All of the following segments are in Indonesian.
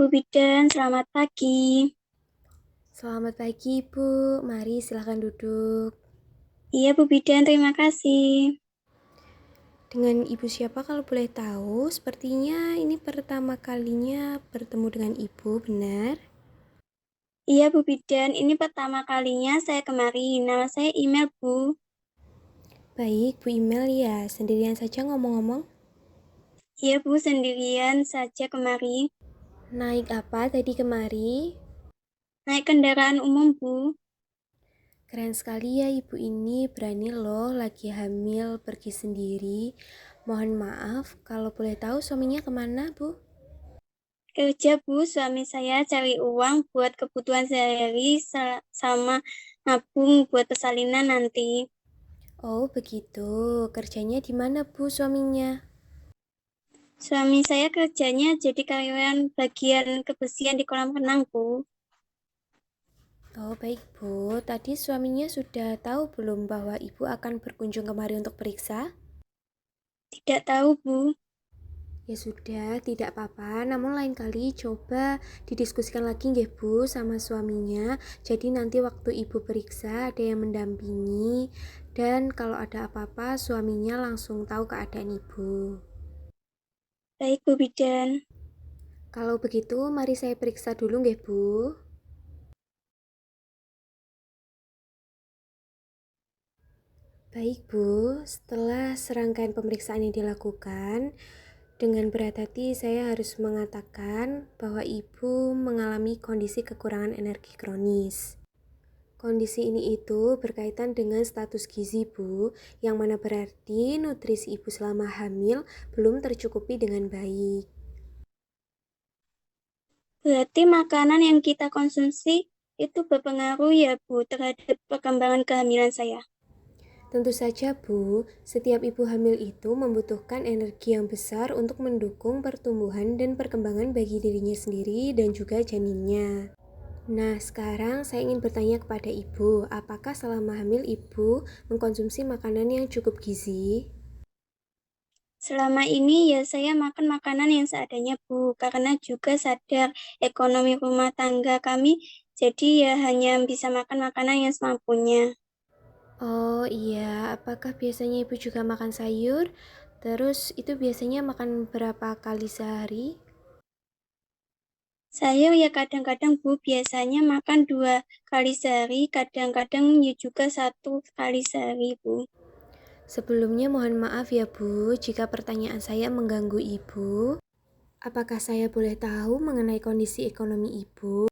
Bu Bidan, selamat pagi. Selamat pagi, Ibu. Mari silakan duduk. Iya Bu Bidan, terima kasih. Dengan Ibu siapa kalau boleh tahu? Sepertinya ini pertama kalinya bertemu dengan Ibu, benar? Iya Bu Bidan, ini pertama kalinya saya kemari. Nama saya Email Bu. Baik, Bu Email ya. Sendirian saja ngomong-ngomong. Iya Bu, sendirian saja kemari. Naik apa tadi kemari? Naik kendaraan umum Bu. Keren sekali ya Ibu ini, berani loh lagi hamil pergi sendiri. Mohon maaf, kalau boleh tahu suaminya kemana, Bu? Kerja Bu, suami saya cari uang buat kebutuhan sehari-hari sama nabung buat persalinan nanti. Oh, begitu. Kerjanya di mana, Bu, suaminya? Suami saya kerjanya jadi karyawan bagian kebersihan di kolam renang Bu. Oh baik Bu, tadi suaminya sudah tahu belum bahwa Ibu akan berkunjung kemari untuk periksa? Tidak tahu Bu. Ya sudah, tidak apa-apa, namun lain kali coba didiskusikan lagi nggih Bu sama suaminya. Jadi nanti waktu Ibu periksa ada yang mendampingi dan kalau ada apa-apa suaminya langsung tahu keadaan Ibu. Baik Bu Bidan. Kalau begitu mari saya periksa dulu nggih Bu. Baik Bu, setelah serangkaian pemeriksaan yang dilakukan, dengan berat hati saya harus mengatakan bahwa Ibu mengalami kondisi kekurangan energi kronis. Kondisi ini itu berkaitan dengan status gizi Bu, yang mana berarti nutrisi Ibu selama hamil belum tercukupi dengan baik. Berarti makanan yang kita konsumsi itu berpengaruh ya Bu terhadap perkembangan kehamilan saya. Tentu saja Bu, setiap ibu hamil itu membutuhkan energi yang besar untuk mendukung pertumbuhan dan perkembangan bagi dirinya sendiri dan juga janinnya. Nah, sekarang saya ingin bertanya kepada Ibu, apakah selama hamil Ibu mengkonsumsi makanan yang cukup gizi? Selama ini ya saya makan makanan yang seadanya Bu, karena juga sadar ekonomi rumah tangga kami, jadi ya hanya bisa makan makanan yang semampunya. Oh iya, apakah biasanya Ibu juga makan sayur? Terus itu biasanya makan berapa kali sehari? Saya ya kadang-kadang Bu biasanya makan 2 kali sehari, kadang-kadang ya juga 1 kali sehari Bu. Sebelumnya mohon maaf ya Bu, jika pertanyaan saya mengganggu Ibu. Apakah saya boleh tahu mengenai kondisi ekonomi Ibu?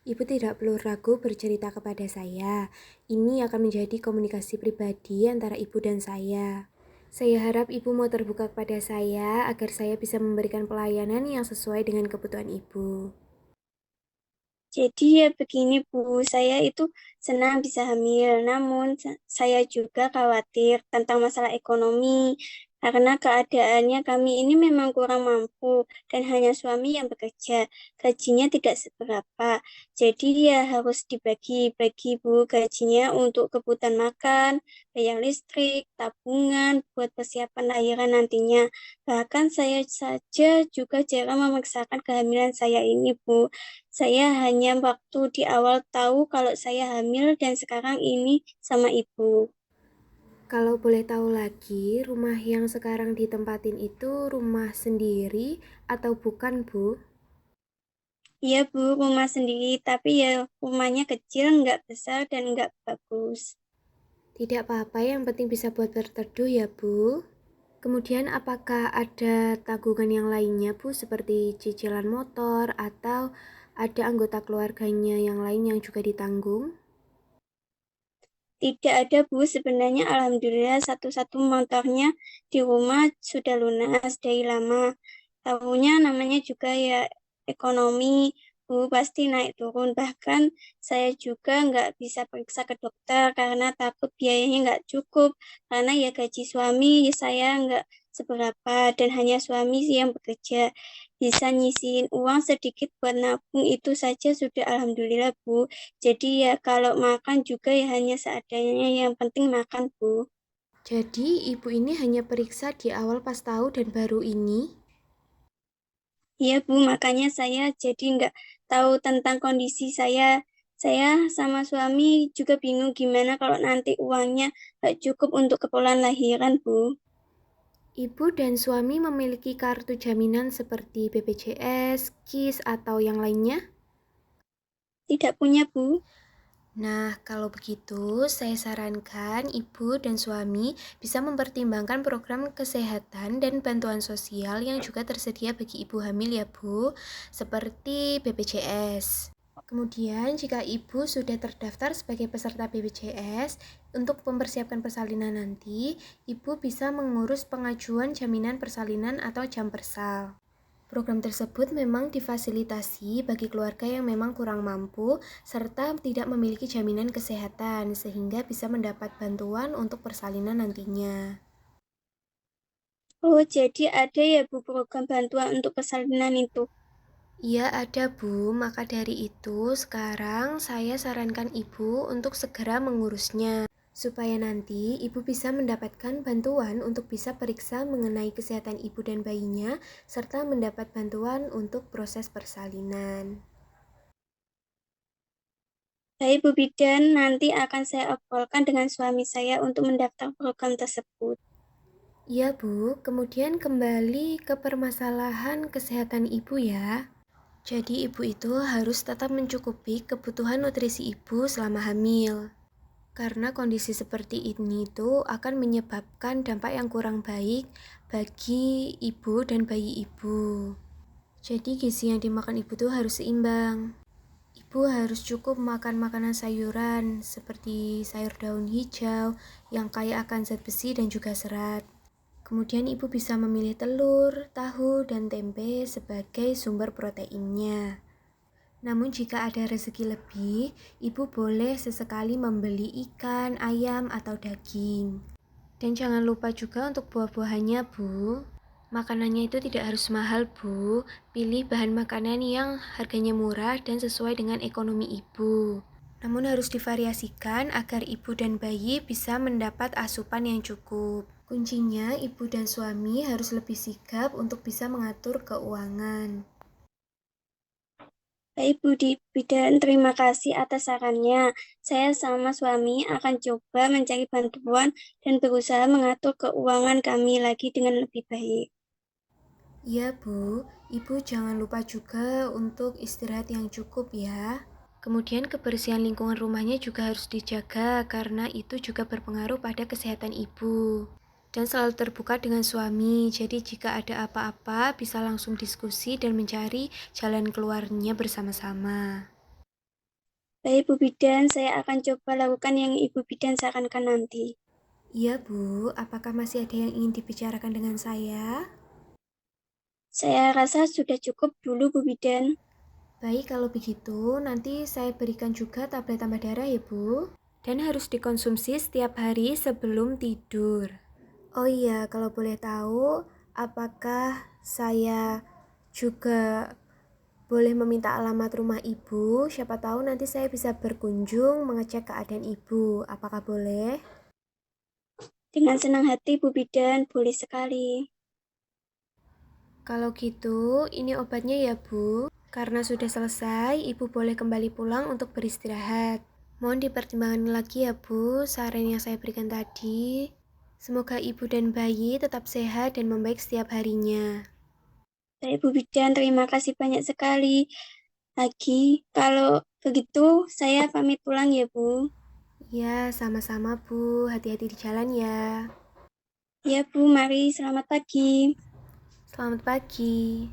Ibu tidak perlu ragu bercerita kepada saya. Ini akan menjadi komunikasi pribadi antara Ibu dan saya. Saya harap Ibu mau terbuka kepada saya agar saya bisa memberikan pelayanan yang sesuai dengan kebutuhan Ibu. Jadi ya begini Bu, saya itu senang bisa hamil, namun saya juga khawatir tentang masalah ekonomi, karena keadaannya kami ini memang kurang mampu dan hanya suami yang bekerja, gajinya tidak seberapa. Jadi ya harus dibagi-bagi Bu gajinya untuk kebutuhan makan, bayar listrik, tabungan, buat persiapan lahiran nantinya. Bahkan saya saja juga jarang memeriksakan kehamilan saya ini Bu. Saya hanya waktu di awal tahu kalau saya hamil dan sekarang ini sama ibu. Kalau boleh tahu lagi, rumah yang sekarang ditempatin itu rumah sendiri atau bukan, Bu? Iya Bu, rumah sendiri, tapi ya rumahnya kecil, nggak besar dan nggak bagus. Tidak apa-apa, yang penting bisa buat berteduh ya, Bu. Kemudian apakah ada tanggungan yang lainnya, Bu, seperti cicilan motor atau ada anggota keluarganya yang lain yang juga ditanggung? Tidak ada Bu, sebenarnya Alhamdulillah satu-satu motornya di rumah sudah lunas dari lama. Tahunya namanya juga ya ekonomi, Bu pasti naik turun. Bahkan saya juga nggak bisa periksa ke dokter karena takut biayanya nggak cukup. Karena ya gaji suami saya nggak seberapa dan hanya suami sih yang bekerja. Bisa nyisihin uang sedikit buat nabung itu saja sudah Alhamdulillah Bu. Jadi ya kalau makan juga ya hanya seadanya, yang penting makan Bu. Jadi ibu ini hanya periksa di awal pas tahu dan baru ini? Iya Bu, makanya saya jadi nggak tahu tentang kondisi saya. Saya sama suami juga bingung gimana kalau nanti uangnya nggak cukup untuk keperluan lahiran Bu. Ibu dan suami memiliki kartu jaminan seperti BPJS, KIS, atau yang lainnya? Tidak punya Bu. Nah, kalau begitu, saya sarankan ibu dan suami bisa mempertimbangkan program kesehatan dan bantuan sosial yang juga tersedia bagi ibu hamil ya Bu, seperti BPJS. Kemudian, jika ibu sudah terdaftar sebagai peserta BPJS, untuk mempersiapkan persalinan nanti, ibu bisa mengurus pengajuan jaminan persalinan atau Jampersal. Program tersebut memang difasilitasi bagi keluarga yang memang kurang mampu serta tidak memiliki jaminan kesehatan sehingga bisa mendapat bantuan untuk persalinan nantinya. Oh, jadi ada ya Bu program bantuan untuk persalinan itu. Iya ada Bu, maka dari itu sekarang saya sarankan Ibu untuk segera mengurusnya supaya nanti Ibu bisa mendapatkan bantuan untuk bisa periksa mengenai kesehatan Ibu dan bayinya serta mendapat bantuan untuk proses persalinan. Baik Bu Bidan, nanti akan saya obrolkan dengan suami saya untuk mendaftar program tersebut. Iya Bu, kemudian kembali ke permasalahan kesehatan Ibu ya. Jadi Ibu itu harus tetap mencukupi kebutuhan nutrisi Ibu selama hamil. Karena kondisi seperti ini tuh akan menyebabkan dampak yang kurang baik bagi Ibu dan bayi Ibu. Jadi gizi yang dimakan Ibu tuh harus seimbang. Ibu harus cukup makan makanan sayuran seperti sayur daun hijau yang kaya akan zat besi dan juga serat. Kemudian ibu bisa memilih telur, tahu, dan tempe sebagai sumber proteinnya. Namun jika ada rezeki lebih, ibu boleh sesekali membeli ikan, ayam, atau daging. Dan jangan lupa juga untuk buah-buahannya, Bu. Makanannya itu tidak harus mahal, Bu. Pilih bahan makanan yang harganya murah dan sesuai dengan ekonomi ibu. Namun harus divariasikan agar ibu dan bayi bisa mendapat asupan yang cukup. Kuncinya, ibu dan suami harus lebih sigap untuk bisa mengatur keuangan. Baik Bu Bidan, terima kasih atas sarannya. Saya sama suami akan coba mencari bantuan dan berusaha mengatur keuangan kami lagi dengan lebih baik. Iya Bu, ibu jangan lupa juga untuk istirahat yang cukup ya. Kemudian kebersihan lingkungan rumahnya juga harus dijaga karena itu juga berpengaruh pada kesehatan ibu. Dan selalu terbuka dengan suami, jadi jika ada apa-apa bisa langsung diskusi dan mencari jalan keluarnya bersama-sama. Baik Bu Bidan, saya akan coba lakukan yang Ibu Bidan sarankan nanti. Iya Bu, apakah masih ada yang ingin dibicarakan dengan saya? Saya rasa sudah cukup dulu Bu Bidan. Baik, kalau begitu nanti saya berikan juga tablet tambah darah ya Bu. Dan harus dikonsumsi setiap hari sebelum tidur. Oh iya, kalau boleh tahu, apakah saya juga boleh meminta alamat rumah ibu? Siapa tahu nanti saya bisa berkunjung mengecek keadaan ibu. Apakah boleh? Dengan senang hati Bu Bidan, boleh sekali. Kalau gitu, ini obatnya ya Bu. Karena sudah selesai, ibu boleh kembali pulang untuk beristirahat. Mohon dipertimbangkan lagi ya Bu, saran yang saya berikan tadi. Semoga ibu dan bayi tetap sehat dan membaik setiap harinya. Baik Bu Bidan, terima kasih banyak sekali. Lagi, kalau begitu saya pamit pulang ya Bu. Ya, sama-sama Bu. Hati-hati di jalan ya. Ya Bu, mari selamat pagi. Selamat pagi.